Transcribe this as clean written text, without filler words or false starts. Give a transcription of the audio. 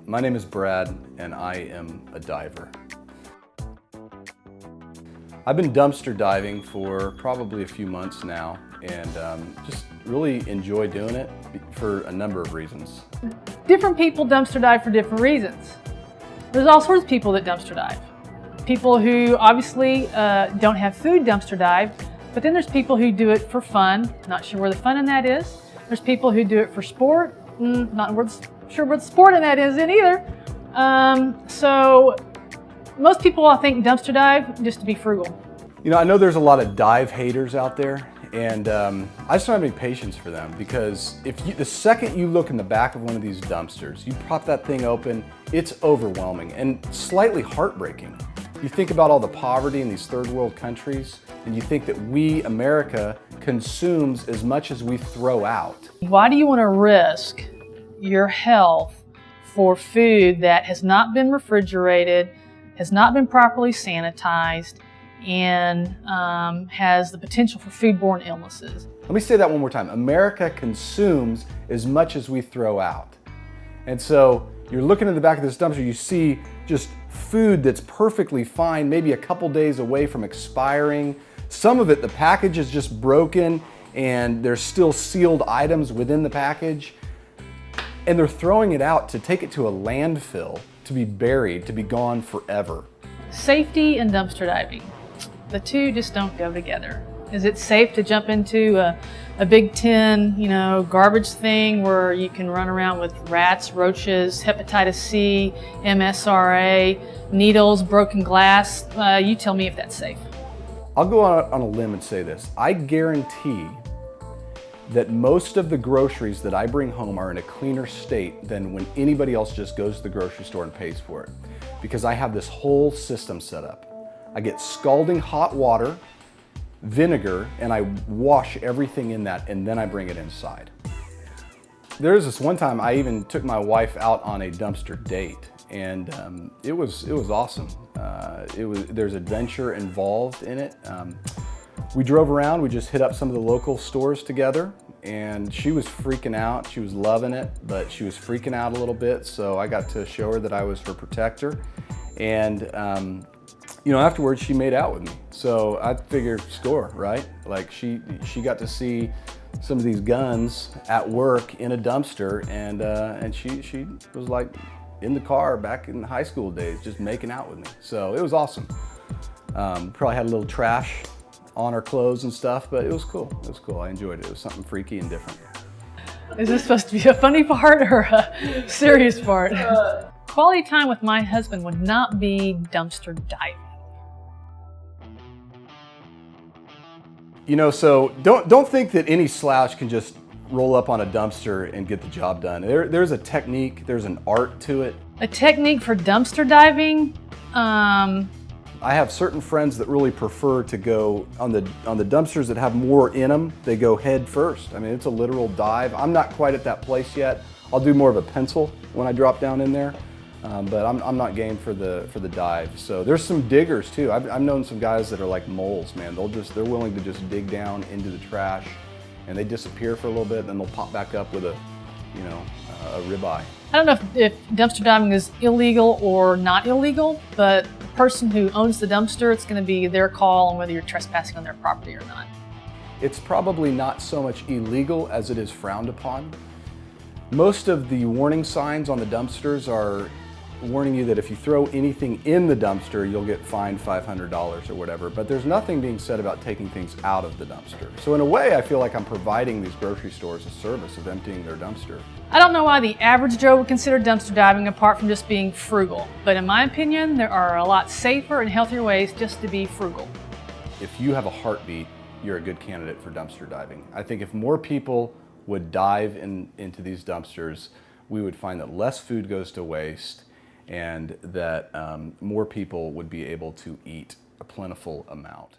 My name is Brad, and I am a diver. I've been dumpster diving for probably a few months now, and just really enjoy doing it for a number of reasons. Different people dumpster dive for different reasons. There's all sorts of people that dumpster dive. People who obviously don't have food dumpster dive, but then there's people who do it for fun. Not sure where the fun in that is. There's people who do it for sport. Not sure what the sport in that is either. So most people, I think, dumpster dive just to be frugal. You know, I know there's a lot of dive haters out there, and I just don't have any patience for them, because the second you look in the back of one of these dumpsters, you pop that thing open, it's overwhelming and slightly heartbreaking. You think about all the poverty in these third world countries, and you think that we, America, consumes as much as we throw out. Why do you want to risk your health for food that has not been refrigerated, has not been properly sanitized, and has the potential for foodborne illnesses? Let me say that one more time. America consumes as much as we throw out. And so you're looking in the back of this dumpster, you see just food that's perfectly fine, maybe a couple days away from expiring. Some of it, the package is just broken and there's still sealed items within the package. And they're throwing it out to take it to a landfill, to be buried, to be gone forever. Safety and dumpster diving. The two just don't go together. Is it safe to jump into a big tin, garbage thing where you can run around with rats, roaches, hepatitis C, MSRA, needles, broken glass? You tell me if that's safe. I'll go on a limb and say this. I guarantee that most of the groceries that I bring home are in a cleaner state than when anybody else just goes to the grocery store and pays for it, because I have this whole system set up. I get scalding hot water, vinegar, and I wash everything in that, and then I bring it inside. There was this one time I even took my wife out on a dumpster date, and it was awesome. There's adventure involved in it. We drove around, we just hit up some of the local stores together, and she was freaking out. She was loving it, but she was freaking out a little bit, so I got to show her that I was her protector. And afterwards she made out with me. So I figured, score, right? Like she got to see some of these guns at work in a dumpster, and she was like in the car back in high school days, just making out with me. So it was awesome. Probably had a little trash on her clothes and stuff, but it was cool. It was cool. I enjoyed it. It was something freaky and different. Is this supposed to be a funny part or a serious part? Quality time with my husband would not be dumpster diving. So don't think that any slouch can just roll up on a dumpster and get the job done. There's a technique, there's an art to it. A technique for dumpster diving? I have certain friends that really prefer to go on the dumpsters that have more in them. They go head first. I mean, it's a literal dive. I'm not quite at that place yet. I'll do more of a pencil when I drop down in there. But I'm not game for the dive. So there's some diggers too. I've known some guys that are like moles, man. They're willing to just dig down into the trash, and they disappear for a little bit, then they'll pop back up with a ribeye. I don't know if dumpster diving is illegal or not illegal, but the person who owns the dumpster, it's going to be their call on whether you're trespassing on their property or not. It's probably not so much illegal as it is frowned upon. Most of the warning signs on the dumpsters are warning you that if you throw anything in the dumpster, you'll get fined $500 or whatever, but there's nothing being said about taking things out of the dumpster. So in a way, I feel like I'm providing these grocery stores a service of emptying their dumpster. I don't know why the average Joe would consider dumpster diving apart from just being frugal, but in my opinion, there are a lot safer and healthier ways just to be frugal. If you have a heartbeat, you're a good candidate for dumpster diving. I think if more people would dive into these dumpsters, we would find that less food goes to waste, and that more people would be able to eat a plentiful amount.